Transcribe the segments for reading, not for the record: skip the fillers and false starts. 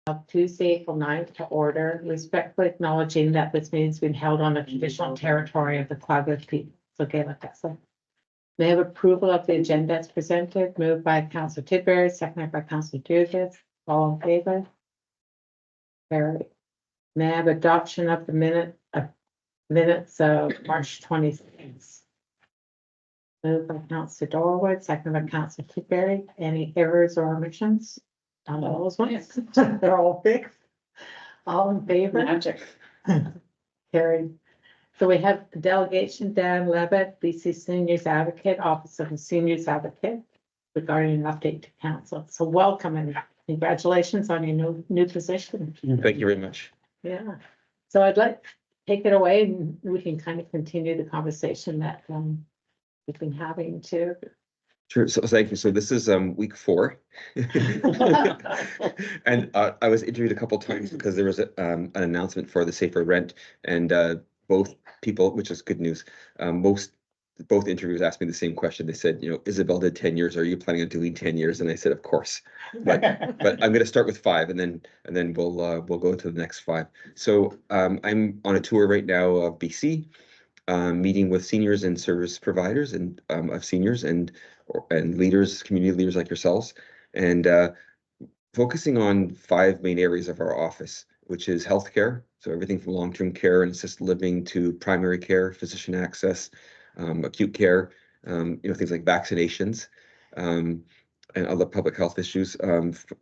of Tuesday, April 9th to order, respectfully acknowledging that this meeting has been held on the traditional territory of the Kwagwith people. So Gaelic. May I have approval of the agenda as presented, moved by Councillor Tidbury, seconded by Councillor Judith. All in favor? Carried. May I have adoption of the minutes of March 26th? Moved by Councillor Dorwood, seconded by Councillor Tidbury. Any errors or omissions? None of those ones. They're all fixed. All in favor? Magic. Carried. So we have delegation Dan Levitt, BC Seniors Advocate, Office of the Seniors Advocate, regarding an update to council. So welcome and congratulations on your new position. Thank you very much. Yeah. So I'd like to take it away and we can kind of continue the conversation that we've been having too. Sure. So thank you. So this is week 4. And I was interviewed a couple times because there was an announcement for the Safer Rent, and both people, which is good news, both interviewers asked me the same question. They said, Isabel did 10 years. Are you planning on doing 10 years? And I said, of course. But I'm going to start with 5, and then we'll go to the next 5. So I'm on a tour right now of BC, meeting with seniors and service providers and of seniors and leaders, community leaders like yourselves, and focusing on 5 main areas of our office, which is healthcare. So everything from long-term care and assisted living to primary care, physician access, acute care, things like vaccinations, and other public health issues,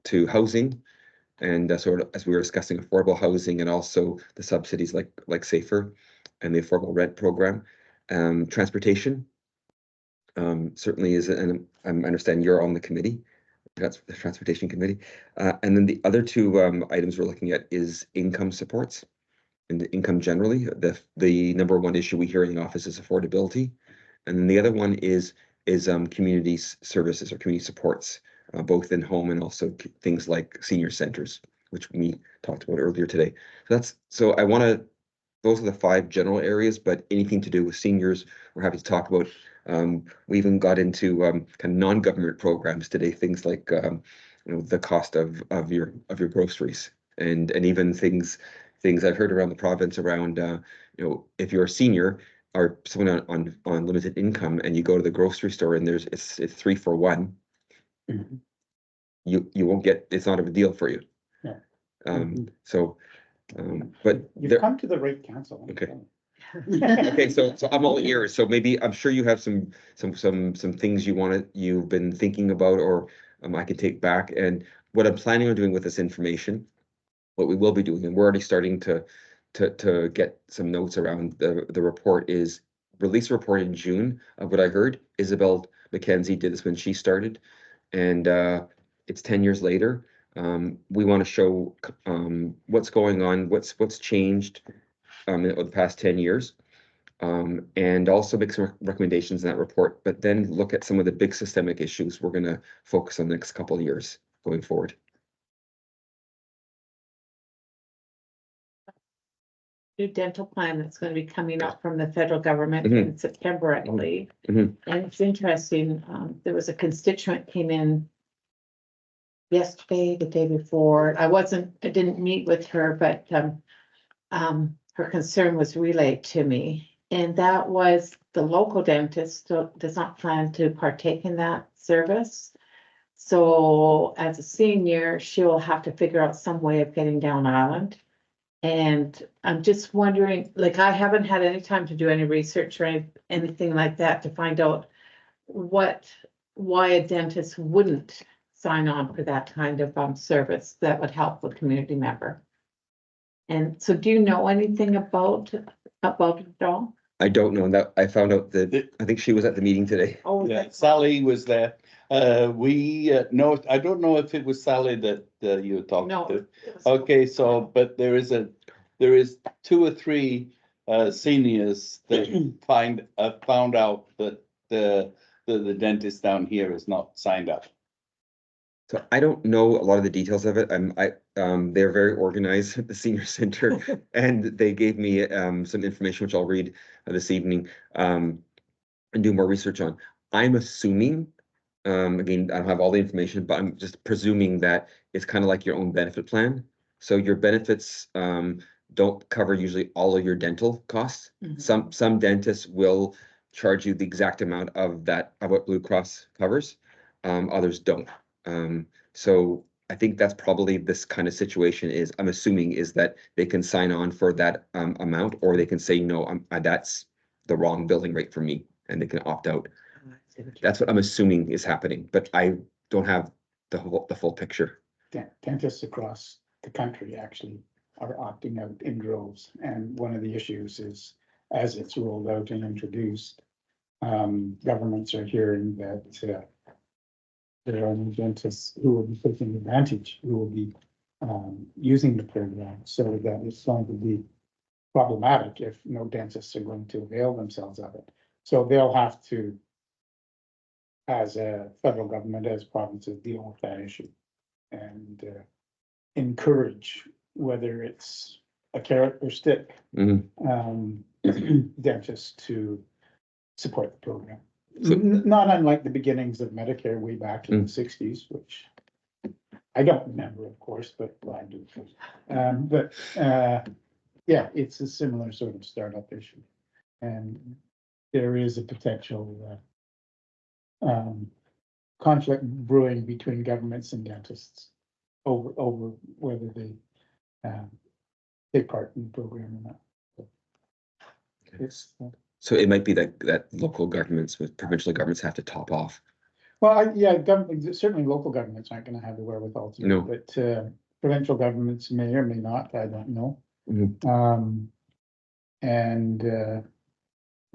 to housing, and sort of, as we were discussing, affordable housing, and also the subsidies like Safer and the affordable rent program. Transportation certainly is, and I understand you're on the committee. That's the transportation committee. And then the other 2 items we're looking at is income supports and income generally. The number 1 issue we hear in the office is affordability. And then the other one is community services or community supports, both in home and also things like senior centers, which we talked about earlier today. So I want to, those are the 5 general areas, but anything to do with seniors, we're happy to talk about. We even got into kind of non-government programs today, things like the cost of your groceries, and even things I've heard around the province around if you're a senior or someone on limited income and you go to the grocery store and it's 3 for 1, Mm-hmm. you won't get, it's not a deal for you. Yeah. So but You've come to the right council. Okay. Okay, so I'm all ears. So maybe I'm sure you have some things you've been thinking about, or I can take back. And what I'm planning on doing with this information, what we will be doing, and we're already starting to get some notes around the report, is release a report in June of what I heard. Isabel McKenzie did this when she started, and it's 10 years later. We want to show what's going on, what's changed in the past 10 years, and also make some recommendations in that report, but then look at some of the big systemic issues we're going to focus on the next couple of years going forward. New dental plan that's going to be coming up from the federal government Mhm. in September, I believe. Mhm. And it's interesting. There was a constituent came in yesterday, the day before. I didn't meet with her, but her concern was relayed to me. And that was the local dentist does not plan to partake in that service. So as a senior, she will have to figure out some way of getting down island. And I'm just wondering, I haven't had any time to do any research or anything like that to find out why a dentist wouldn't sign on for that kind of service that would help a community member. And so do you know anything about it at all? I don't know that. I found out that I think she was at the meeting today. Oh, Yeah, Sally was there. No, I don't know if it was Sally that you talked No. to. Okay, so, but there is 2 or 3 seniors that found out that the dentist down here is not signed up. So I don't know a lot of the details of it. They're very organized at the senior center, and they gave me some information which I'll read this evening and do more research on. I'm assuming Again, I don't have all the information, but I'm just presuming that it's kind of like your own benefit plan. So your benefits don't cover usually all of your dental costs. Mhm. Some dentists will charge you the exact amount of that, of what Blue Cross covers. Others don't. So I think that's probably this kind of situation is, I'm assuming, is that they can sign on for that amount, or they can say, no, that's the wrong billing rate for me, and they can opt out. That's what I'm assuming is happening, but I don't have the full picture. Dentists across the country actually are opting out in droves, and one of the issues is, as it's rolled out and introduced, governments are hearing that there are new dentists who will be taking advantage, who will be using the program, so that it's going to be problematic if no dentists are going to avail themselves of it. So they'll have to, as a federal government, as provinces, deal with that issue and encourage, whether it's a carrot or stick, Mhm. dentists to support the program. So- Not unlike the beginnings of Medicare way back in the sixties, which I don't remember, of course, but I do. Yeah, it's a similar sort of startup issue. And there is a potential conflict brewing between governments and dentists over whether they take part in the program or not. It's, So it might be that local governments with provincial governments have to top off. well, yeah, certainly local governments aren't gonna have the wherewithal to, No. but provincial governments may or may not, I don't know. Mhm. And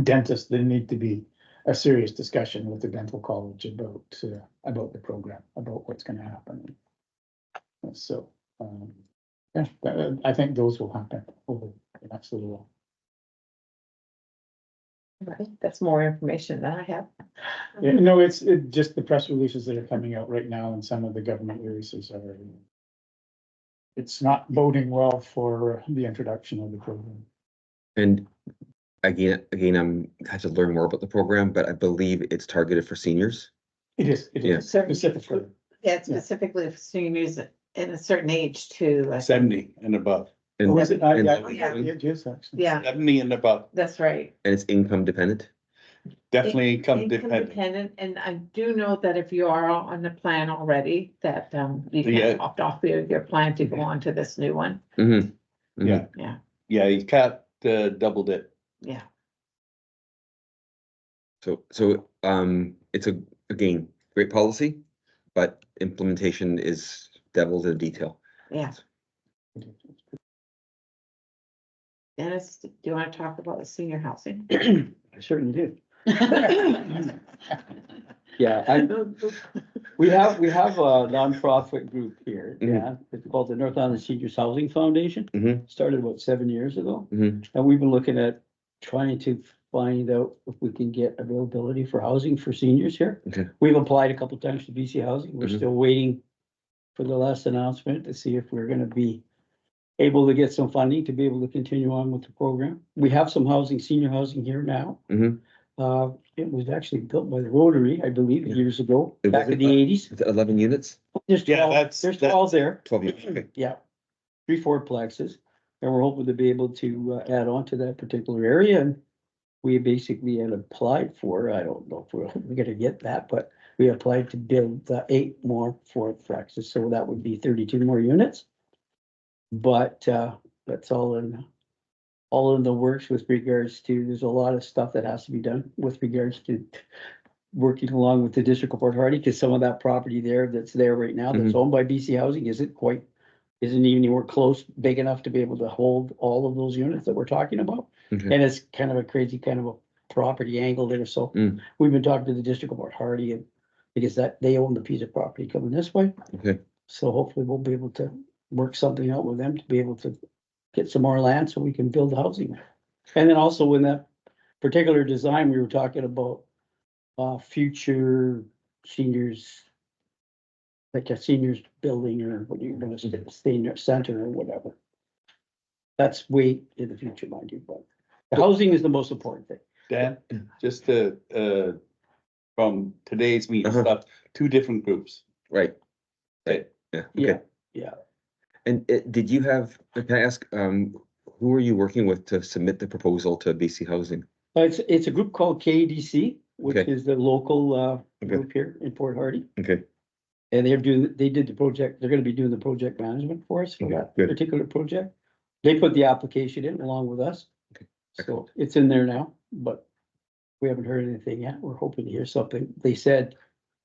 dentists, there need to be a serious discussion with the dental college about the program, about what's gonna happen. So, yeah, I think those will happen over the next little while. Right, that's more information than I have. Yeah, no, it's just the press releases that are coming out right now, and some of the government releases are. It's not boding well for the introduction of the program. And again, I have to learn more about the program, but I believe it's targeted for seniors. It is Yeah. specifically. Yeah, specifically for seniors in a certain age too. 70 and above, And, Oh, is it? and- Yeah, it is actually. Yeah, 70 and above, that's right. and it's income dependent. definitely income Income dependent. dependent, and I do know that if you are on the plan already, that you Yeah. can opt off your plan to go on to this new one. Mhm. Mhm. Yeah. Yeah, Yeah, you can't doubled it. yeah. So it's again, great policy, but implementation is devil's in detail. Yeah. Dennis, do you want to talk about the senior housing? I certainly do. Yeah, we have a nonprofit group here, yeah, it's called the North Island Seniors Housing Foundation. Mhm. Started about 7 years ago, Mhm. and we've been looking at trying to find out if we can get availability for housing for seniors here. Okay. We've applied a couple times to BC Housing, we're Mhm. still waiting for the last announcement to see if we're gonna be able to get some funding to be able to continue on with the program. We have some housing, senior housing here now. Mhm. It was actually built by the Rotary, I believe, Yeah. years ago, It back was in the 80s. Is it 11 units? There's Yeah, 12, there's 12 there, 12 units, okay. yeah. 3 fourplexes, and we're hoping to be able to add on to that particular area, and we basically had applied for, I don't know if we're gonna get that, but we applied to build 8 more fourplexes, so that would be 32 more units. But that's all in the works with regards to, there's a lot of stuff that has to be done with regards to working along with the District of Port Hardy, because some of that property there that's there right now, that's owned by BC Housing, isn't even anywhere close, big enough to be able to hold all of those units that we're talking about. Okay. And it's kind of a crazy kind of a property angle there, so Mm. we've been talking to the District of Port Hardy, and because that, they own the piece of property coming this way. Okay. So hopefully we'll be able to work something out with them to be able to get some more land so we can build housing. And then also in that particular design, we were talking about future seniors, like a seniors building, or what you're gonna say, senior center or whatever. That's way in the future, mind you, but the housing is the most important thing. Dan, just to from today's meeting Uh-huh. stuff, two different groups. Right, Okay. yeah, Yeah, okay. yeah. And did you have, can I ask, who are you working with to submit the proposal to BC Housing? It's a group called KDC, which Okay. is the local, Okay. group here in Port Hardy. Okay, And they did the project, they're gonna be doing the project management for us for Okay, that good. particular project. They put the application in along with us. Okay, So excellent. it's in there now, but we haven't heard anything yet. We're hoping to hear something. They said,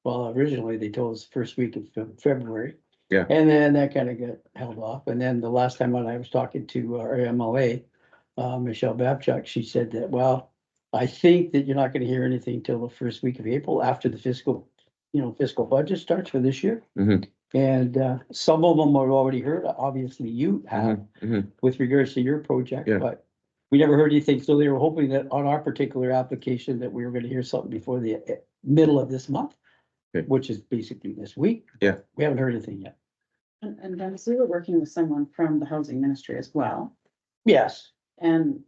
well, originally they told us first week of February. Yeah. And then that kind of got held off. And then the last time when I was talking to our MLA, Michelle Babchuk, she said that, well, I think that you're not gonna hear anything till the first week of April after the fiscal budget starts for this year. Mhm. And some of them are already heard, obviously you have Mhm. with regards to your project, Yeah. but we never heard anything, so they were hoping that on our particular application that we were gonna hear something before the middle of this month, Okay. which is basically this week. Yeah. We haven't heard anything yet. And Dennis, we were working with someone from the housing ministry as well. Yes. And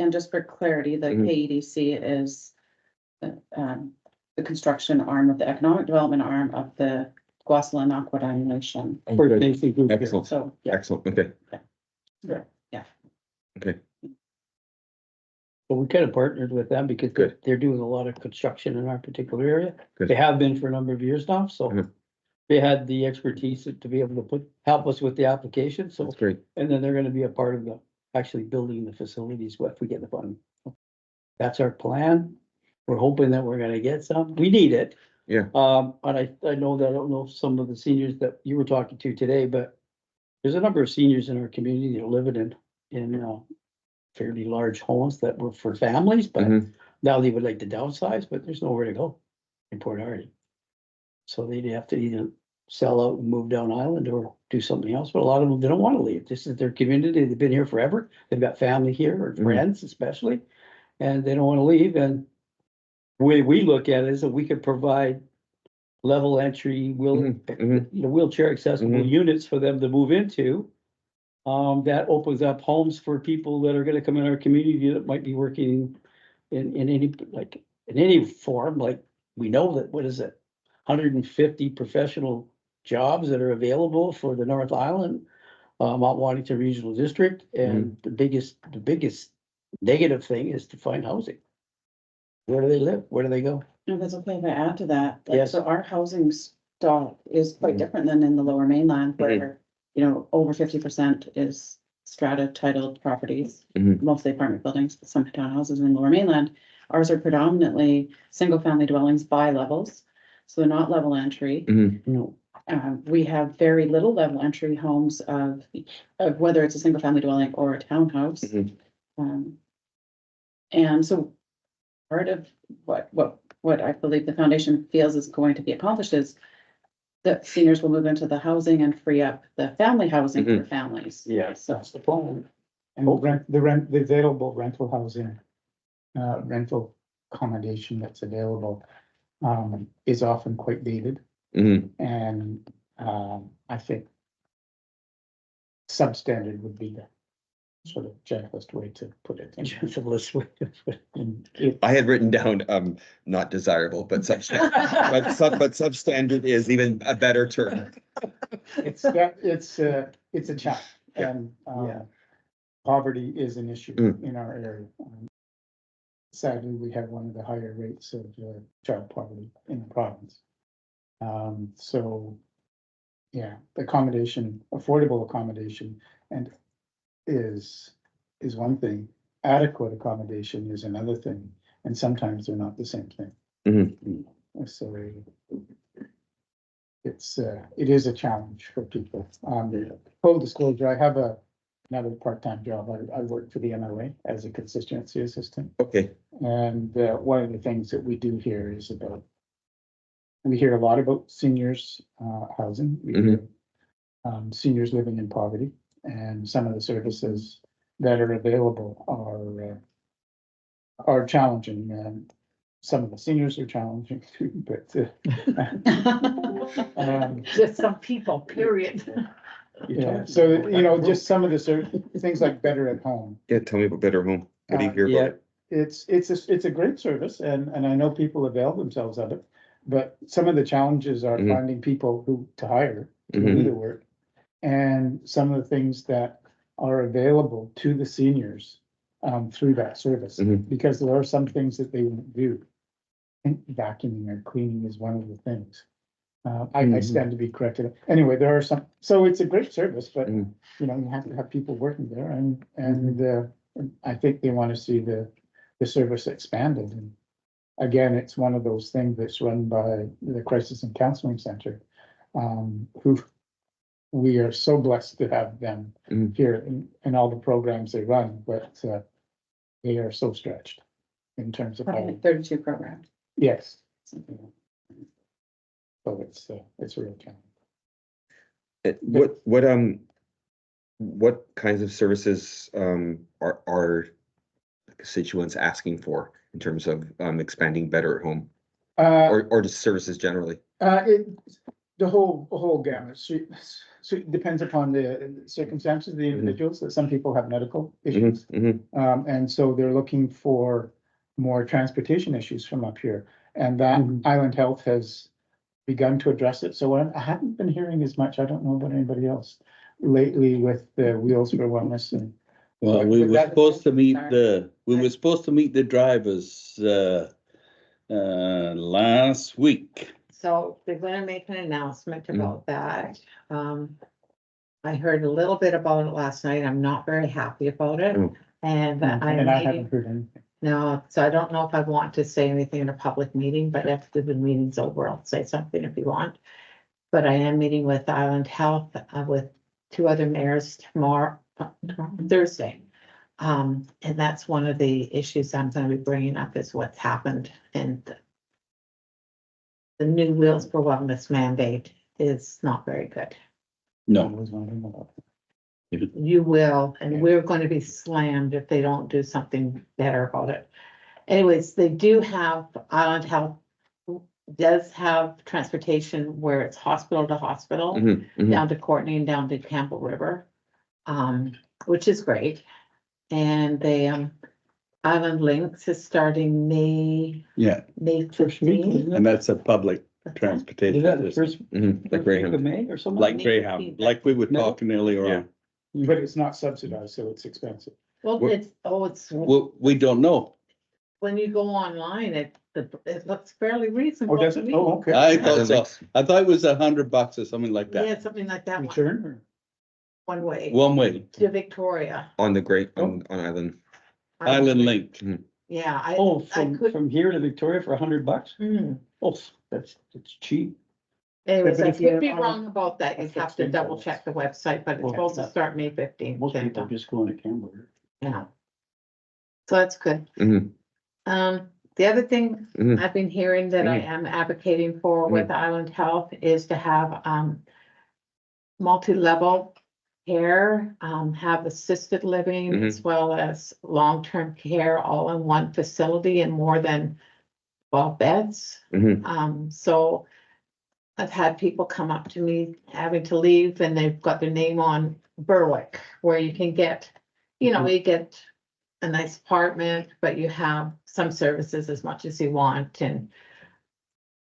just for clarity, the Mhm. KEDC is the construction arm of the economic development arm of the Gwasalan Aquadine Nation. Oh, First good. Nation group here. Excellent. So, yeah, Excellent, okay. yeah. Okay, But we kind of partnered with them because Good. they're doing a lot of construction in our particular area. Good. They have been for a number of years now, so Mhm. they had the expertise to be able to help us with the application, so. that's great. And then they're gonna be a part of actually building the facilities if we get the funding. That's our plan. We're hoping that we're gonna get some. We need it. Yeah. And I know that, I don't know if some of the seniors that you were talking to today, but there's a number of seniors in our community that are living in fairly large homes that were for families, but Mhm. now they would like to downsize, but there's nowhere to go in Port Hardy. So they'd have to either sell out and move down island or do something else, but a lot of them, they don't want to leave. This is their community. They've been here forever. They've got family here or Mhm. friends especially, and they don't want to leave. And the way we look at it is that we could provide level entry, Mhm. wheelchair accessible Mhm. units for them to move into. That opens up homes for people that are gonna come in our community that might be working in any form, like, we know that, what is it? 150 professional jobs that are available for the North Island, Mount Washington Regional District, and the biggest negative thing is to find housing. Where do they live? Where do they go? If it's okay if I add to that, like, Yes. so our housing stock is quite different than in the lower mainland where, over 50% is strata titled properties, Mhm. mostly apartment buildings, but some townhouses in lower mainland. Ours are predominantly single family dwellings by levels, so they're not level entry. Mhm. No. We have very little level entry homes of whether it's a single family dwelling or a townhouse. Mhm. And so part of what I believe the foundation feels is going to be accomplished is that seniors will move into the housing and free up the family housing for families. Yeah, So, that's the plan. And the available rental housing, rental accommodation that's available, is often quite dated. Mhm. And, I think substandard would be the sort of gentlest way to put it. It's a list. And it, I had written down, not desirable, but but substandard is even a better term. it's a challenge, and, Yeah. poverty is an issue Mm. in our area. Sadly, we have one of the higher rates of, child poverty in the province. So, yeah, accommodation, affordable accommodation and is one thing. Adequate accommodation is another thing, and sometimes they're not the same thing. Mhm. So it is a challenge for people. Full disclosure, I have another part-time job. I work for the MLA as a constituency assistant. Okay, And one of the things that we do here is we hear a lot about seniors housing. We hear seniors living in poverty, and some of the services that are available are challenging. And some of the seniors are challenging too, but Just some people, period. yeah. So just some of the things like Better at Home. yeah, tell me about Better Home. What do you hear Yeah. about it? It's a great service, and I know people avail themselves of it. but some of the challenges are Mhm. finding people to hire to do Mhm. the work. And some of the things that are available to the seniors through that service, Mhm. because there are some things that they won't do. I think vacuuming or cleaning is one of the things. I stand to be corrected. Anyway, there are some, so it's a great service, but Mhm. you know, you have to have people working there and I think they want to see the service expanded. And again, it's one of those things that's run by the Crisis and Counseling Center, who we are so blessed to have them Mhm. here in all the programs they run, but they are so stretched in terms of how, 32 programs. yes. So it's a real challenge. What kinds of services, are constituents asking for in terms of, expanding Better at Home? Or just services generally? The whole gamut, so it depends upon the circumstances of the individuals, that some people have medical issues. Mhm. And so they're looking for more transportation issues from up here, and that Island Health has begun to address it, so I haven't been hearing as much, I don't know about anybody else lately with the Wheels for Wellness and. Well, we Would were that- supposed to meet Sorry. the drivers, last week. So they're gonna make an announcement about that. I heard a little bit about it last night. I'm not very happy about it. Mm. And And I haven't heard anything. no, so I don't know if I want to say anything in a public meeting, but after the meeting's over, I'll say something if you want. But I am meeting with Island Health, with 2 other mayors tomorrow, Thursday. And that's one of the issues I'm gonna be bringing up is what's happened and the new Wheels for Wellness mandate is not very good. I No, was wondering about that. You will, and we're gonna be slammed if they don't do something better about it. Anyways, they do have, Island Health does have transportation where it's hospital to hospital, Mhm. Mhm. down to Courtney and down to Campbell River. Which is great. And they, Island Links is starting yeah, May First week, 15th. isn't it? and that's a public Is transportation that the system, first, Mhm. Like first week Greyhound. of May or something? like May Greyhound, 15th. like we were No. talking earlier Yeah. on. But it's not subsidized, so it's expensive. Well, What- it's, Well, we don't know. when you go online, it looks fairly reasonable. Oh, does to it? me. Oh, okay. I thought Island so. Links. I thought it was $100 or something like Yeah, that, something like that, Return or? one way one way, to Victoria. On the on Island. Island Link. Yeah, Oh, I could, from here to Victoria for $100? hmm. Oh, that's cheap. Anyways, but I if you're could be on a- wrong about that. a You'd have fixed to income, double check the website, but it's Well, supposed to start May 15th. Most people just go into Canberra. Yeah. So that's good. Mhm. The other thing Mhm. I've been hearing that I am advocating for with Island Health is to have, multi-level care, have assisted living as well as long-term care all in one facility and more than 12 beds. Mhm. So I've had people come up to me having to leave and they've got their name on Berwick, where you can get, you get a nice apartment, but you have some services as much as you want and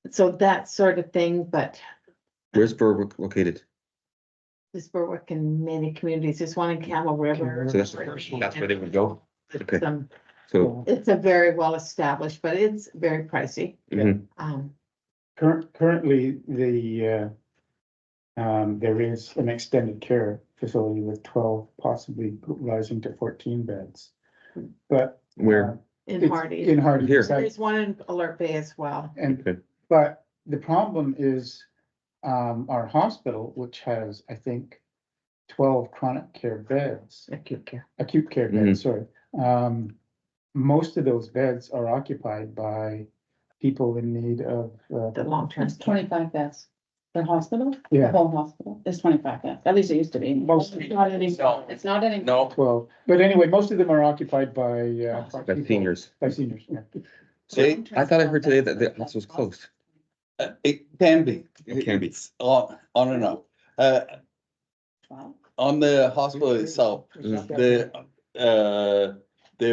so that sort of thing, but Where's Berwick located? this Berwick in many communities, there's one in Camel River. So that's where they would go? Okay. It's, So, it's a very well established, but it's very pricey. mhm. Currently, there is an extended care facility with 12, possibly rising to 14 beds. But. Where? In it's Hardy. In Hardy. Here. There's one in Alert Bay as well. And, Okay. but the problem is, our hospital, which has, I think, 12 chronic care beds, Acute care. acute care beds, sorry. Most of those beds are occupied by people in need of, The long-term. It's 25 beds. The hospital? The yeah, whole hospital is 25 beds. At least it used to be. Most- It's not anymore. It's not anymore. 12. But anyway, most of them are occupied by, By people- seniors. By seniors, yeah. See, I thought I heard today that the house was closed. it can be. It can be. It's on and off. Wow. On the hospital itself, there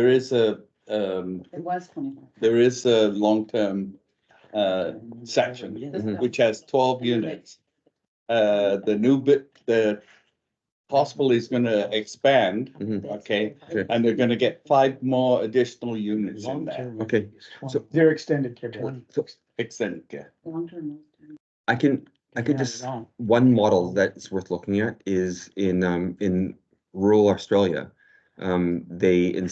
is a, It was 25. there is a long-term section, Mhm. which has 12 units. The new bit, the hospital is gonna expand, Mhm. okay? Okay. And they're gonna get 5 more additional units in there, Okay, so- They're extended care. bed. So extended care. Long-term. I could just, one model that's worth looking at is in rural Australia. They in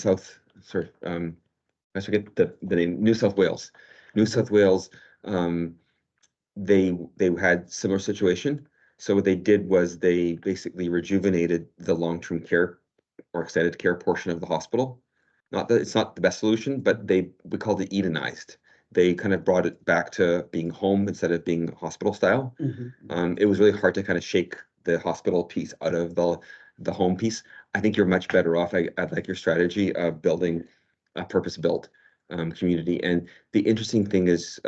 I forget the name, New South Wales. New South Wales, they had similar situation. So what they did was they basically rejuvenated the long-term care or extended care portion of the hospital. Not that it's not the best solution, but we called it Edenized. They kind of brought it back to being home instead of being hospital style. It was really hard to kind of shake the hospital piece out of the home piece. I think you're much better off. I like your strategy of building a purpose-built community. And the interesting thing is,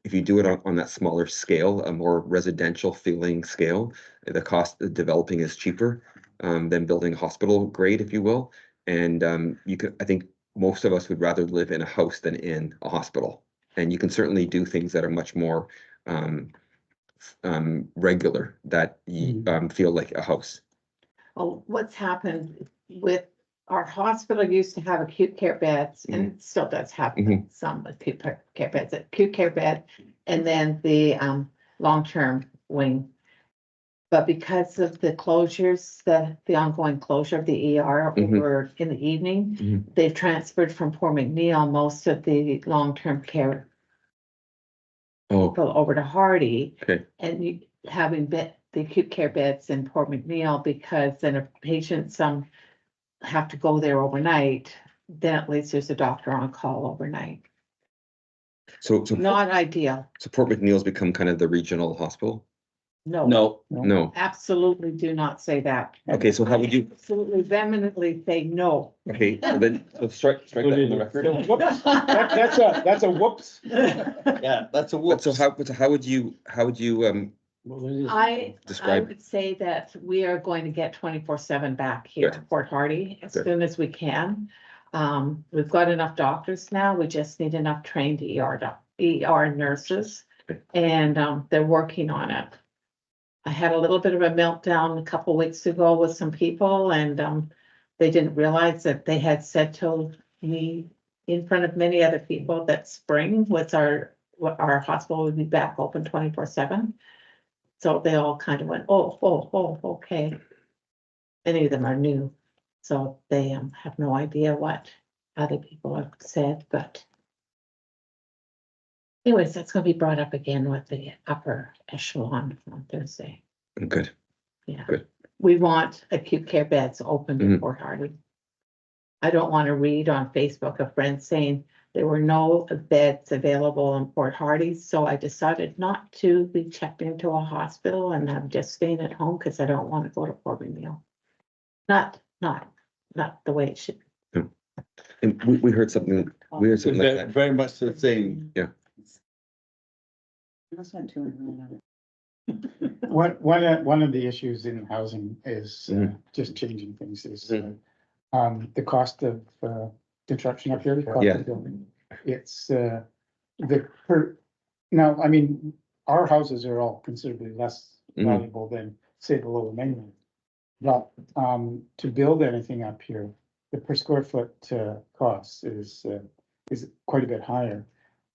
if you do it on that smaller scale, a more residential feeling scale, the cost of developing is cheaper than building a hospital grade, if you will. And I think most of us would rather live in a house than in a hospital. And you can certainly do things that are much more regular, that you feel like a house. Well, what's happened with our hospital used to have acute care beds, and it still does have Mhm. some acute care beds, acute care bed, and then the long-term wing. But because of the closures, the ongoing closure of the ER Mhm. over in the evening, Mhm. they've transferred from Port McNeil most of the long-term care Oh, people over to Hardy. okay. And you having the acute care beds in Port McNeil, because then if patients have to go there overnight, then at least there's a doctor on call overnight. So Not ideal, Port McNeil's become kind of the regional hospital? no. No, No. Absolutely do not say that. Okay, so how would you, Absolutely vehemently say no. okay, so then, so strike that on the record. Whoops, that's a whoops. yeah, that's a But whoops. so how would you, I Describe. would say that we are going to get 24/7 back here Good. at Port Hardy as Good. soon as we can. We've got enough doctors now, we just need enough trained ER nurses. Okay. And they're working on it. I had a little bit of a meltdown a couple weeks ago with some people, and they didn't realize that they had said to me in front of many other people that spring was our hospital would be back open 24/7. So they all kind of went, oh, okay. Many of them are new, so they have no idea what other people have said, but anyways, that's gonna be brought up again with the upper echelon on Thursday. good, Yeah. Good. We want acute care beds open Mhm. in Port Hardy. I don't want to read on Facebook a friend saying there were no beds available in Port Hardy, so I decided not to be checked into a hospital, and I'm just staying at home because I don't want to go to Port McNeil. Not the way it should. and we heard something like that. Very much the same. That's not too early. One of the issues in housing is Mhm. just changing things is Mhm. the cost of construction up here, the cost Yeah. of building. It's now, I mean, our houses are all considerably less Mhm. valuable than, say, the lower mainland. But to build anything up here, the per square foot cost is quite a bit higher.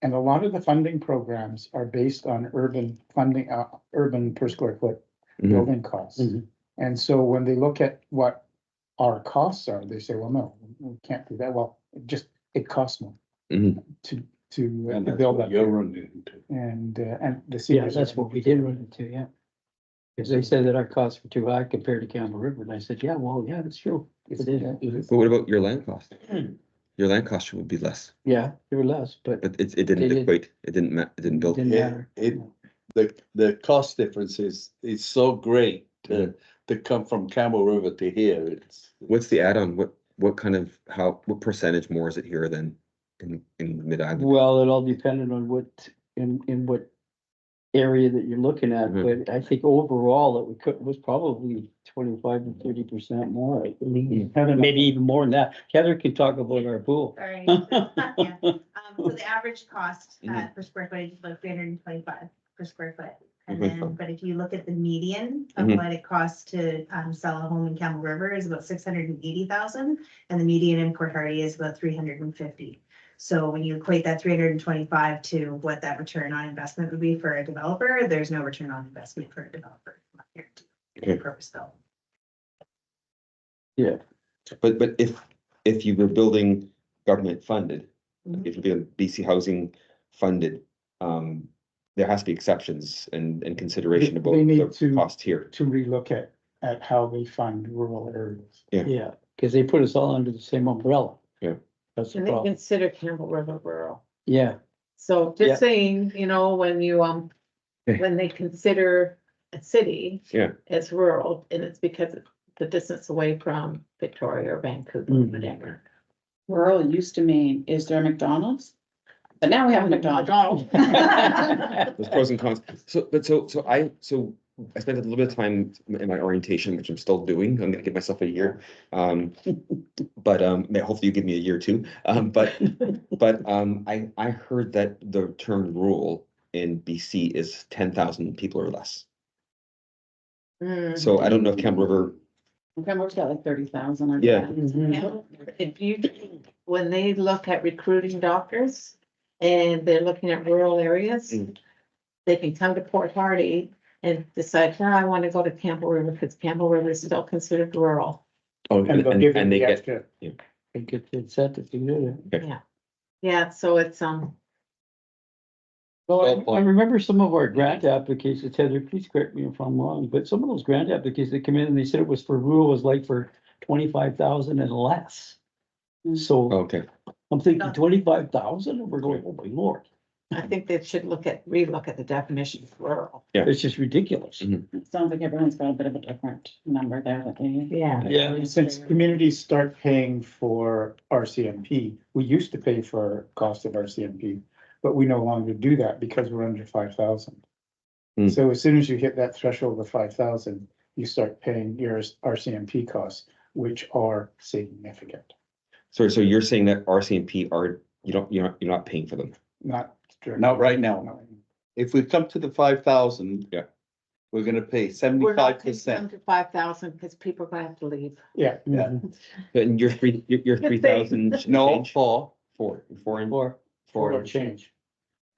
And a lot of the funding programs are based on urban funding, urban per square foot Mhm. building costs. Mhm. And so when they look at what our costs are, they say, well, no, we can't do that. Well, it costs more Mhm. to And that's build what that. you're running into. And the Yeah, seniors. that's what we did run into, yeah. Because they said that our costs were too high compared to Campbell River, and I said, yeah, well, yeah, that's true. It is. But what about your land cost? Your land cost would be less, Yeah, they were less, but but it didn't They did. equate, it didn't build. Didn't matter. The cost difference is so great to come from Campbell River to here. What's the add-on? What kind of, what percentage more is it here than in Mid-Island? well, it all depended on what, in what area that you're looking at, Mhm. but I think overall was probably 25 to 30% more, I believe. Maybe even more than that. Heather can talk about our pool. Sorry. Yeah. So the average cost Mhm. per square footage is about 325 per square foot. And 325. then, but if you look at the median of Mhm. what it costs to sell a home in Campbell River is about 680,000, and the median in Port Hardy is about 350. So when you equate that 325 to what that return on investment would be for a developer, there's no return on investment for a developer. Okay. Purpose built. Yeah, But if you were building government funded, Mhm. if you're doing BC housing funded, there has to be exceptions and consideration They about need the to- cost here. To relook at how they fund rural areas. yeah, because they put us all under the same umbrella. Yeah. That's the And they problem. consider Campbell River rural. Yeah, So Yeah. just saying, when you, Okay. when they consider a city Yeah. as rural, and it's because of the distance away from Victoria or Vancouver, Mhm. whatever. Rural used to mean, is there a McDonald's? But now we have a McDonald's. There's pros and cons. So I spent a little bit of time in my orientation, which I'm still doing. I'm gonna give myself a year. But hopefully you give me a year too. But I heard that the term rural in BC is 10,000 people or less. Mm. So I don't know if Campbell River, Pembroke's got like 30,000. Yeah. Mhm. Yeah. If you, when they look at recruiting doctors and they're looking at rural areas, Mm. they can come to Port Hardy and decide, no, I want to go to Campbell River because Campbell River is still considered rural. And they'll give them and they the get, extra. they get the incentive to do that. Yeah. Yeah, so it's, Well, I remember some of our grant applications, Heather, please correct me if I'm wrong, but some of those grant applications that come in and they said it was for rural was like for 25,000 and less. Mm. So okay, I'm thinking 25,000 and we're going, oh my lord, I think they should relook at the definition of rural. Yeah. it's just ridiculous. Mhm. It sounds like everyone's got a bit of a different number there that they. Yeah. Yeah. Since communities start paying for RCMP, we used to pay for cost of RCMP, but we no longer do that because we're under 5,000. Hmm. So as soon as you hit that threshold of 5,000, you start paying your RCMP costs, which are significant, so you're saying that RCMP you're not paying for them? not. Not right now. If we come to the 5,000. Yeah. We're gonna pay We're not 75%. going to 5,000 because people are gonna have to leave. Yeah, Yeah. Mhm. And you're 3,000 No, change? four. Four and For four, change,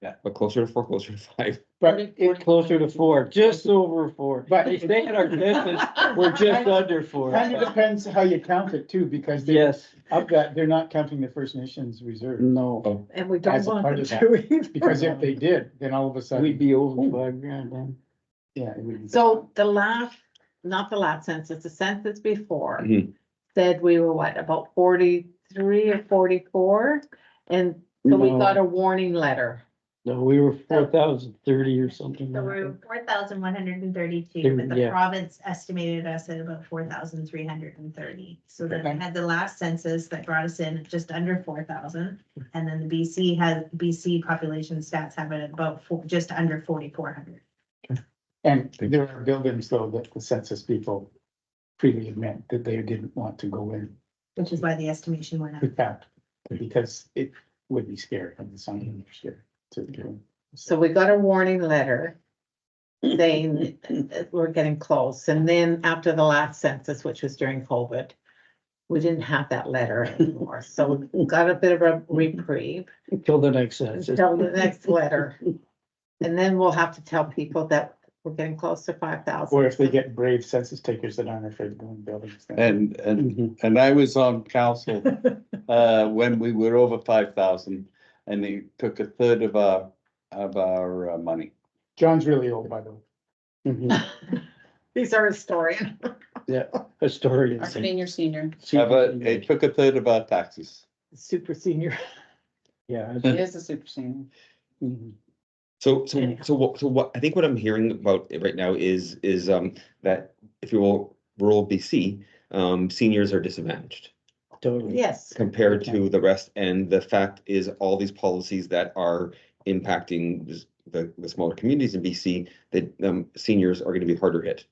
but closer to 4, closer to 5. but we're it closer to 4, just over 4. But- They stay in our distance, we're just under 4. kind of depends how you count it too, because Yes, of that, they're not counting the First Nations reserve. no, And we don't As a want part them of that. to either. Because if they did, then all of a sudden. we'd be over 5 grand then. Yeah. it would be- So not the last census, the census before Mhm. said we were what, about 43 or 44? And so we No. got a warning letter. No, we were 4,030 or something. So like we're that. 4,132, but the Yeah. province estimated us at about 4,330. So then we Okay. had the last census that brought us in at just under 4,000. And then the BC population stats have it at about just under 4,400. And there are buildings though that the census people freely admit that they didn't want to go in Which is why the estimation went up. to count. Because it would be scary and it's something scary to do. So we got a warning letter saying that we're getting close. And then after the last census, which was during COVID, we didn't have that letter anymore. So we got a bit of a reprieve Until the next census. until the next letter. And then we'll have to tell people that we're getting close to 5,000. Or if they get brave census takers that aren't afraid to go in buildings. then- And I was on council, when we were over 5,000 and they took a third of our money. John's really old, by the way. Mhm. He's our historian. Yeah, historians. Our senior. It took a third of our taxes. Super senior. Yeah. He is a super senior. Mhm. So Anyhow. what I think what I'm hearing about right now is that if you will, rural BC, seniors are disadvantaged Totally. Yes. compared to the rest. And the fact is all these policies that are impacting the smaller communities in BC, that seniors are gonna be harder hit.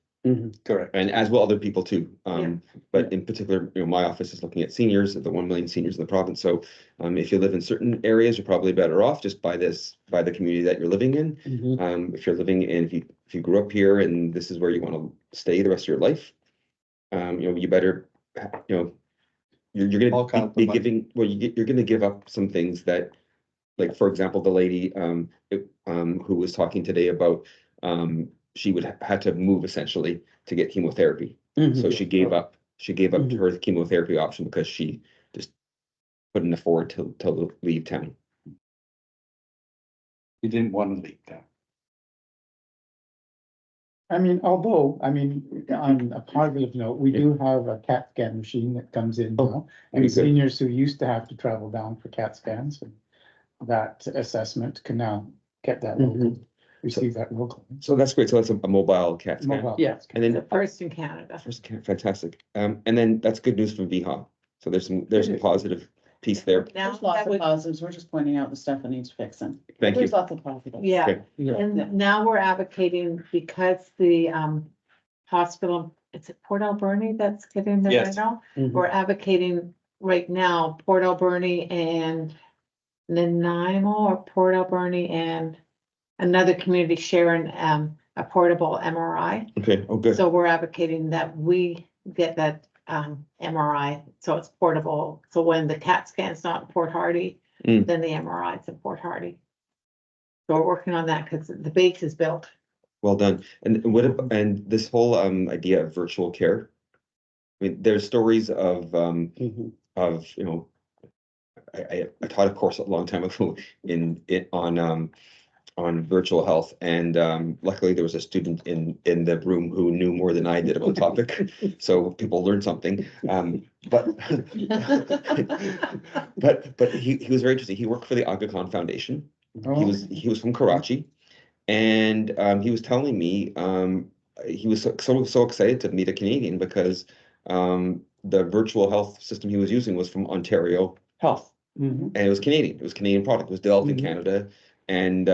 Correct. And as will other people too. Yeah. But in particular, my office is looking at seniors, the 1 million seniors in the province. So if you live in certain areas, you're probably better off just by the community that you're living in. Mhm. If you're living in, if you grew up here and this is where you want to stay the rest of your life, you better, you're All gonna kinds be of money. giving, well, you're gonna give up some things that, like, for example, the lady who was talking today about, she would had to move essentially to get chemotherapy. So Mhm. she gave up Mhm. her chemotherapy option because she just couldn't afford to leave town. You didn't want to leave that. I mean, although, I mean, on a positive note, we do have a CAT scan machine that comes in Oh, now. very And good. seniors who used to have to travel down for CAT scans, and that assessment can now get that local, receive that local. So that's great. So that's a mobile CAT scan. Mobile Yeah. CAT scan. And The then first in Canada. fantastic. And then that's good news from VHA. So there's some positive piece there. Now, There's lots that of would- positives, we're just pointing out the stuff that needs fixing. Thank you. There's lots of positives. yeah, Okay. Yeah. and now we're advocating because the hospital, it's at Port Alberni that's getting there right Yes. now. Mhm. We're advocating right now, Port Alberni and Nanaimo, or Port Alberni and another community sharing a portable MRI. Okay, oh, good. So we're advocating that we get that MRI, so it's portable. So when the CAT scan's not in Port Hardy, Mm. then the MRI is in Port Hardy. So we're working on that because the base is built. Well done. And and this whole idea of virtual care. I mean, there's stories of Mhm. I taught a course a long time ago on virtual health, and luckily there was a student in the room who knew more than I did about the topic, so people learned something. But but he was very interesting. He worked for the Aga Khan Foundation. He was from Karachi, and he was telling me he was so excited to meet a Canadian because the virtual health system he was using was from Ontario Health. Mhm. And it was Canadian. It was a Canadian product. It was developed in Mhm. Canada, and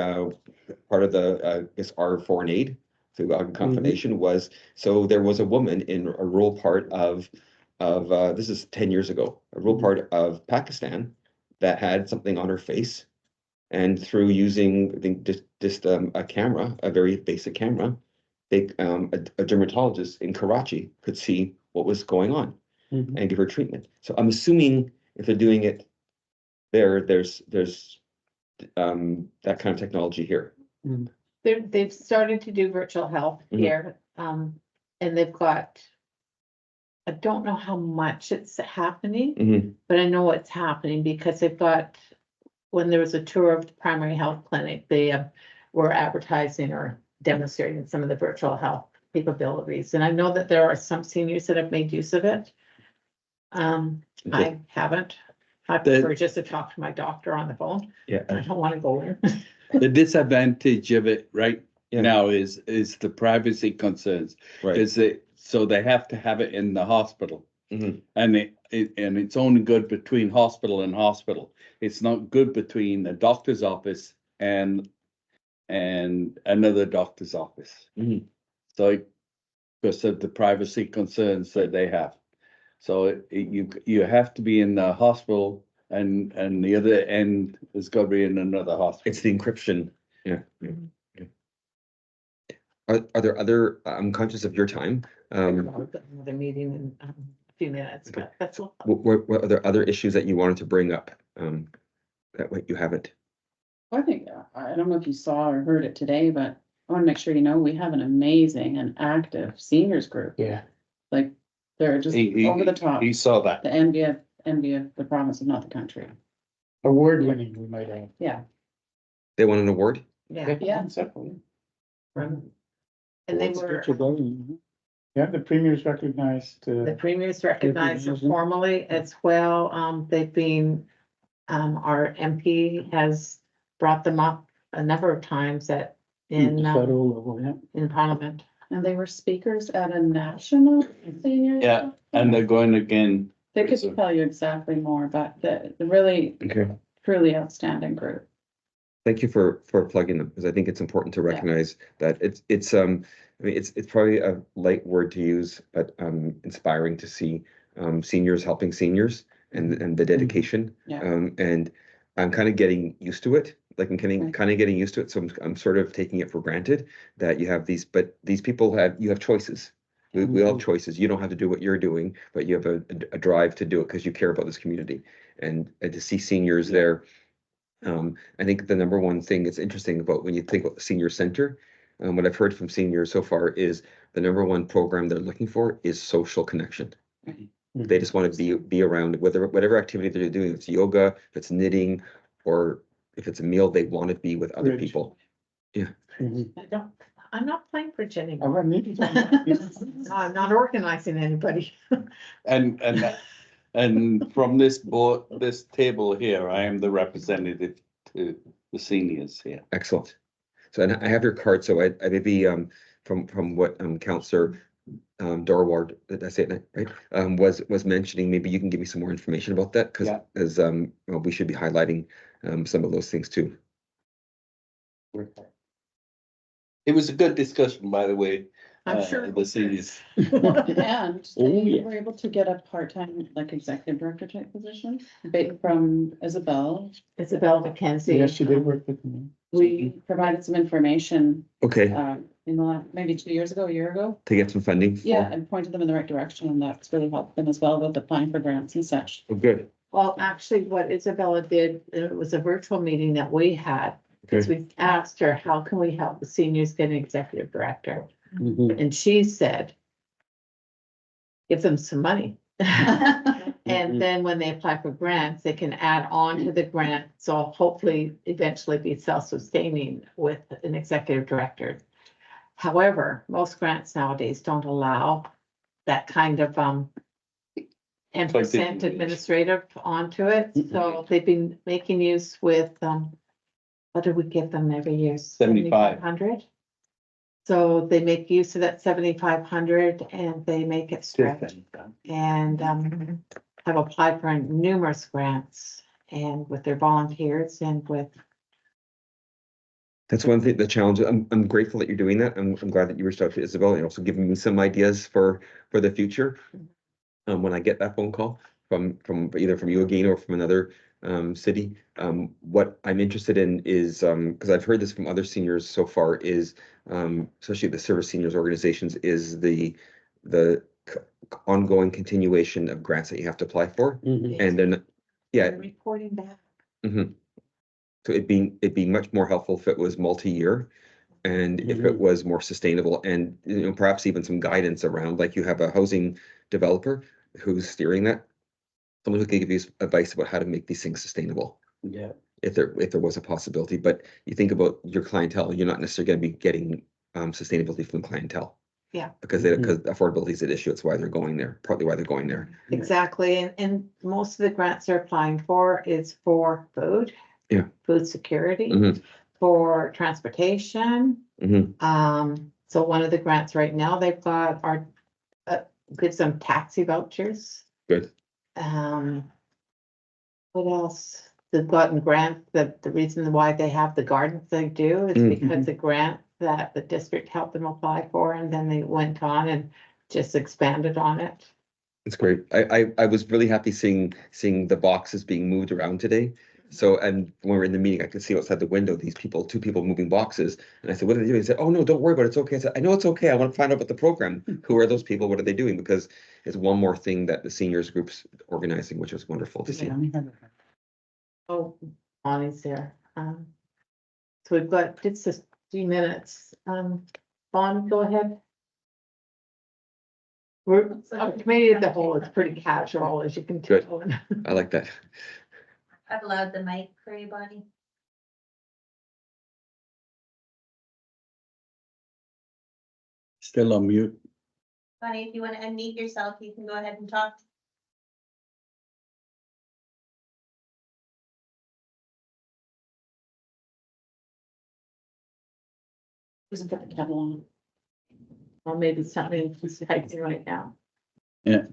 part of the I guess our foreign aid through the Aga Khan Mhm. Foundation was, so there was a woman in a rural part of this is 10 years ago, a rural Mhm. part of Pakistan that had something on her face, and through using, I think, just a camera, a very basic camera, they a dermatologist in Karachi could see what was going on Mhm. and give her treatment. So I'm assuming if they're doing it there's that kind of technology here. They've started to do virtual health Mhm. here, and they've got. I don't know how much it's happening, Mhm. but I know it's happening because they've got. When there was a tour of the primary health clinic, they were advertising or demonstrating some of the virtual health capabilities, and I know that there are some seniors that have made use of it. I haven't. I prefer just to talk to my doctor on the phone. Yeah. I don't want to go in. The disadvantage of it right Yeah. now is the privacy concerns. Right. Is that, so they have to have it in the hospital. Mhm. And and it's only good between hospital and hospital. It's not good between a doctor's office and another doctor's office. Mhm. So because of the privacy concerns that they have. So you have to be in the hospital, and the other end has got to be in another hospital. It's the encryption. Yeah. Yeah. Are there other, I'm conscious of your time. Another meeting in a few minutes, but that's all. What are there other issues that you wanted to bring up? That way you haven't. I think, I don't know if you saw or heard it today, but I want to make sure you know, we have an amazing and active seniors group. Yeah. Like, they're just over the top, He saw that. the envy of the province, if not the country. Award winning, we might add. Yeah. They won an award? Yeah. Yeah. Separately. And they were, Yeah, the premier's recognized, the premiers recognized them Recognition. formally as well. They've been, our MP has brought them up a number of times in Federal level, yeah. in Parliament. And they were speakers at a national senior. Yeah, and they're going again. They could tell you exactly more, but the really Okay. truly outstanding group. Thank you for plugging them, because I think it's important to recognize that I mean, it's probably a light word to use, but inspiring to see seniors helping seniors and the dedication. Yeah. And I'm kind of getting used to it, like I'm Right. kind of getting used to it, so I'm sort of taking it for granted that you have these, but these people you have choices. We all have choices. You don't have to do what you're doing, but you have a drive to do it because you care about this community. And to see seniors there, I think the number one thing that's interesting about when you think about the senior center, what I've heard from seniors so far is the number one program they're looking for is social connection. They just want to be around, whatever activity they're doing, if it's yoga, if it's knitting, or if it's a meal, they want to be with other Bridge. people. I'm not playing bridge I anymore. want me to- No, I'm not organizing anybody. And from this board, this table here, I am the representative to the seniors here. Excellent. So and I have your card, so I maybe from what Counselor Dorward, did I say it right? Was mentioning, maybe you can give me some more information about that, because Yeah. as well, we should be highlighting some of those things too. It was a good discussion, by the way. I'm sure. The seniors. And Oh, they yeah. were able to get a part-time, like executive director type position, from Isabel. Isabel McKenzie. Yes, she did work with me. We provided some information, Okay, in the last, maybe 2 years ago, a year ago. to get some funding. for- Yeah, and pointed them in the right direction, and that's really helped them as well with applying for grants and such. Oh, good. Well, actually, what Isabella did, it was a virtual meeting that we had. Because Okay. we asked her, how can we help the seniors get an executive director? Mhm. And she said, give them some money. And then when they apply for grants, they can add on to the grant. So hopefully eventually be self-sustaining with an executive director. However, most grants nowadays don't allow that kind of, and percent administrative onto it. So they've been making use with, what do we give them every year? 7,500. So they make use of that 7,500 and they make it stretch and have applied for numerous grants and with their volunteers and with. That's one thing, the challenge. I'm grateful that you're doing that. I'm glad that you reached out to Isabel and also giving me some ideas for the future. When I get that phone call from either from you again or from another city, what I'm interested in is, because I've heard this from other seniors so far, is especially the service seniors organizations, is the ongoing continuation of grants that you have to apply for. Mhm. And then, yeah, They're reporting back. so it'd be much more helpful if it was multi-year and if it Mhm. was more sustainable, and perhaps even some guidance around, like you have a housing developer who's steering that. Someone who can give you advice about how to make these things sustainable, Yeah. if there was a possibility. But you think about your clientele, you're not necessarily going to be getting sustainability from clientele. Yeah. Because affordability is an issue. It's why they're going there, partly why they're going there. Exactly. And most of the grants they're applying for is for food. Yeah. Food security, Mhm. for transportation. Mhm. So one of the grants right now they've got are, gives them taxi vouchers. Good. What else? They've gotten grants, the reason why they have the gardens they do is Mm. because the grant that the district helped them apply for, and then they went on and just expanded on it. It's great. I was really happy seeing the boxes being moved around today. So, and when we were in the meeting, I could see outside the window, two people moving boxes. And I said, what are they doing? He said, oh, no, don't worry about it. It's okay. I said, I know it's okay. I want to find out about the program. Who are those people? What are they doing? Because it's one more thing that the seniors group's organizing, which is wonderful to see. Oh, Bonnie's there. So we've got, it's just 3 minutes. Bonnie, go ahead. We're, our committee as a whole is pretty casual, as you can Good. tell. I like that. I've allowed the mic for you, Bonnie. Still on mute. Bonnie, if you want to unmute yourself, you can go ahead and talk. Who's got the kettle on? Or maybe something she's typing right now. Yeah.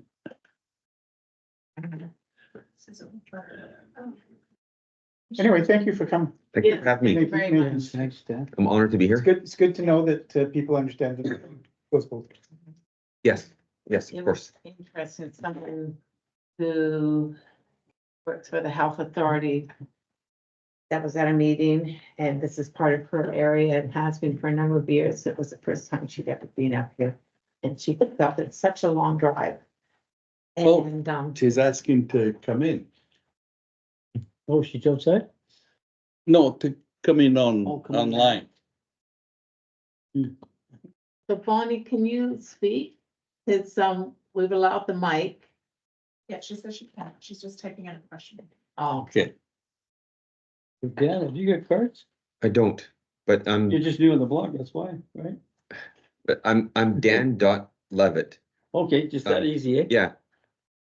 Anyway, thank you for coming. Thank you for having me. Thank you very much. Thanks, Dan. I'm honored to be It's here. good, it's good to know that people understand that it goes both ways. Yes, yes, It of was course. interesting, someone who works for the health authority that was at a meeting, and this is part of her area and has been for a number of years. It was the first time she'd ever been up here. And she felt it's such a long drive. Oh. And, She's asking to come in. Oh, she's outside? No, to come in on, Oh, come in. online. so Bonnie, can you speak? It's, we've allowed the mic. Yeah, she says she can. She's just typing in a question. Oh, Okay. Dan, have you got cards? I don't, but You're just new on the blog, that's why, right? I'm Dan.Levitt. Okay, just that easy, eh? Yeah.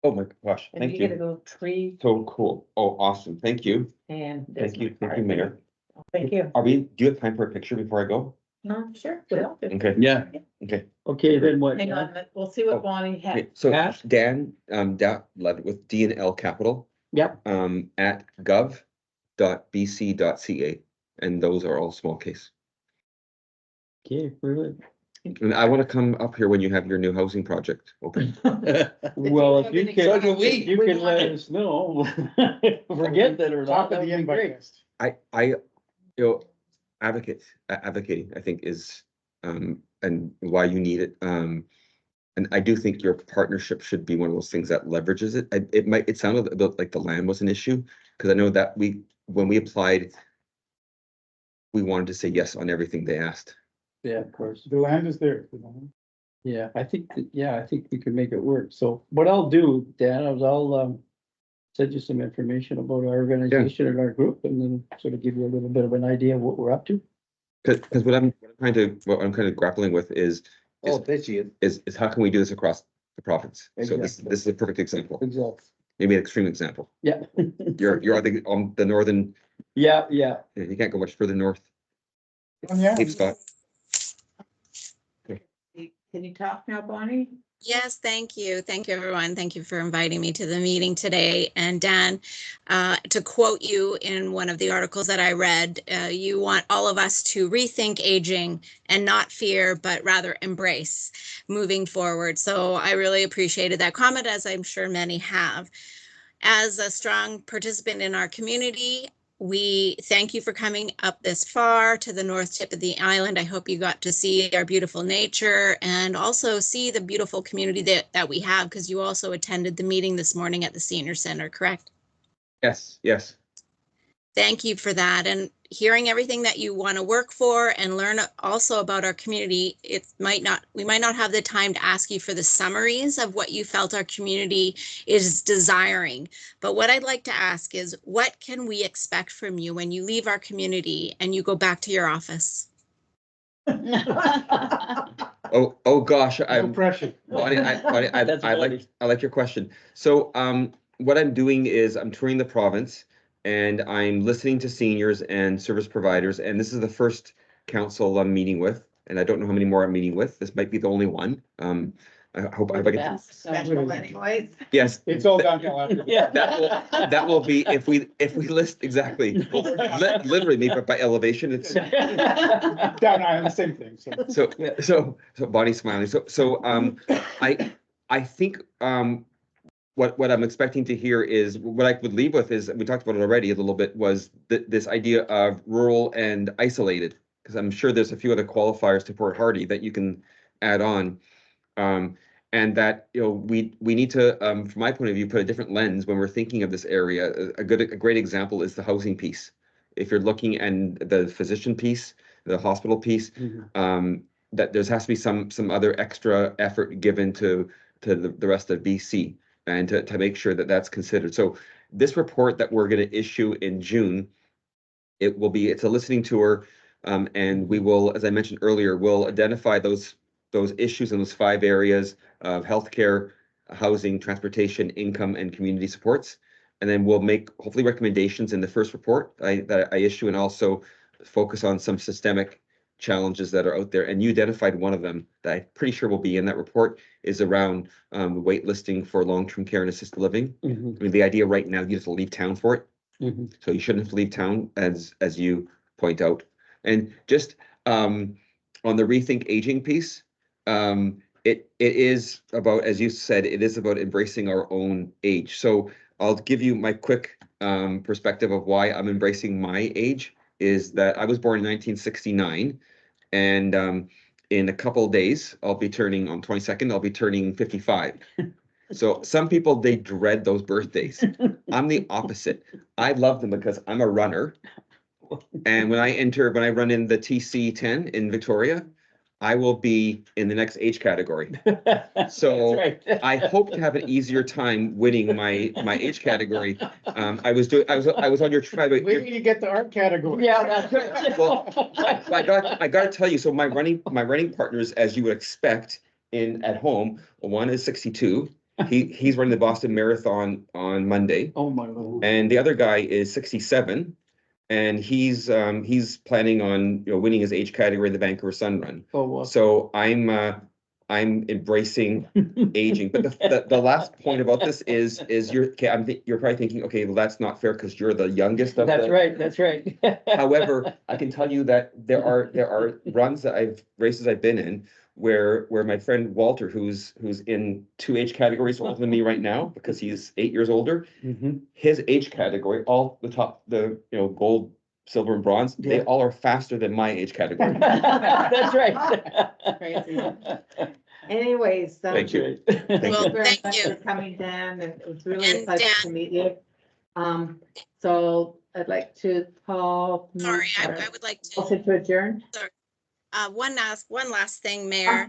Oh my gosh, and thank you get a you. little tree So cool. Oh, awesome. Thank you. and. there's Thank you. my Thank you, card. Mayor. Thank you. Do you have time for a picture before I go? No, sure. Well, Okay, Yeah, okay. Okay, then what? hang on, we'll see Oh, what Bonnie had. Okay, so Pat? Dan, Levitt with D and L capital, Yep, at gov.bc.ca, and those are all small case. okay, really. And I want to come up here when you have your new housing project open. Well, if you So do can, we. if you can let us know, forget that or Top not, of that the would be invite great. list. Advocating, I think is, and why you need it. And I do think your partnership should be one of those things that leverages it. It sounded a bit like the land was an issue, because I know that when we applied, we wanted to say yes on everything they asked. Yeah, of course. The land is there. Yeah, I think, I think we could make it work. So what I'll do, Dan, is I'll send you some information about our organization and our group, and then sort of give you a little bit of an idea of what we're up to. Because what I'm kind of grappling with is oh, there she is. how can we do this across the province? So this Exactly. is a perfect example, Exactly. maybe an extreme example. Yeah. You're on the northern, Yeah. you can't go much further north. Yeah. Cape Scott. Can you talk now, Bonnie? Yes, thank you. Thank you, everyone. Thank you for inviting me to the meeting today. And Dan, to quote you in one of the articles that I read, you want all of us to rethink aging and not fear, but rather embrace moving forward. So I really appreciated that comment, as I'm sure many have. As a strong participant in our community, we thank you for coming up this far to the north tip of the island. I hope you got to see our beautiful nature and also see the beautiful community that we have, because you also attended the meeting this morning at the Senior Center, correct? Yes. Thank you for that. And hearing everything that you want to work for and learn also about our community, we might not have the time to ask you for the summaries of what you felt our community is desiring. But what I'd like to ask is, what can we expect from you when you leave our community and you go back to your office? Oh gosh, No I'm. pressure. Bonnie, That's I Bonnie. like your question. So, what I'm doing is I'm touring the province and I'm listening to seniors and service providers. And this is the first council I'm meeting with, and I don't know how many more I'm meeting with. This might be the only one. I hope I get. Special anyways. Yes. It's all downhill after. Yeah. That will be, if we list exactly, literally maybe by elevation, it's. Down island, same thing. So So Bonnie's smiling. I think, what I'm expecting to hear is, what I would leave with is, we talked about it already a little bit, was this idea of rural and isolated, because I'm sure there's a few other qualifiers to Port Hardy that you can add on. And that, we need to, from my point of view, put a different lens when we're thinking of this area. A great example is the housing piece. If you're looking at the physician piece, the hospital piece, that there has to be some other extra effort given to the rest of BC, and to make sure that that's considered. So this report that we're going to issue in June, it's a listening tour, and we will, as I mentioned earlier, we'll identify those issues in those 5 areas of healthcare, housing, transportation, income, and community supports. And then we'll make hopefully recommendations in the first report that I issue, and also focus on some systemic challenges that are out there. And you identified one of them that I'm pretty sure will be in that report, is around waitlisting for long-term care and assisted living. I mean, the idea right now, you have to leave town for it. Mhm. So you shouldn't have to leave town, as you point out. And just on the rethink aging piece, it is about, as you said, it is about embracing our own age. So I'll give you my quick perspective of why I'm embracing my age. Is that I was born in 1969, and in a couple of days, I'll be turning on 22nd. I'll be turning 55. So some people, they dread those birthdays. I'm the opposite. I love them because I'm a runner. And when I run in the TC 10 in Victoria, I will be in the next age category. So That's right. I hope to have an easier time winning my age category. I was on your tribe. Wait till you get to our category. Yeah, that's right. Well, I gotta tell you, so my running partners, as you would expect at home, one is 62. He's running the Boston Marathon on Monday, Oh, my Lord. and the other guy is 67. And he's planning on, winning his age category in the Vancouver Sun Run. Oh, well. So I'm embracing aging. But the last point about this is you're probably thinking, okay, well, that's not fair because you're the youngest of That's the. right, that's right. However, I can tell you that there are races I've been in where my friend Walter, who's in 2 age categories older than me right now because he's 8 years older, Mhm. his age category, all the top, gold, silver, and bronze, they Yeah. all are faster than my age category. That's right. Crazy. Anyways, Thank you. thank Well, you very thank much you. for coming, Dan. It was really a And pleasure Dan- to meet you. So I'd like to call. Sorry, I would like to, Motion to adjourn. one last thing, Mayor. Sorry.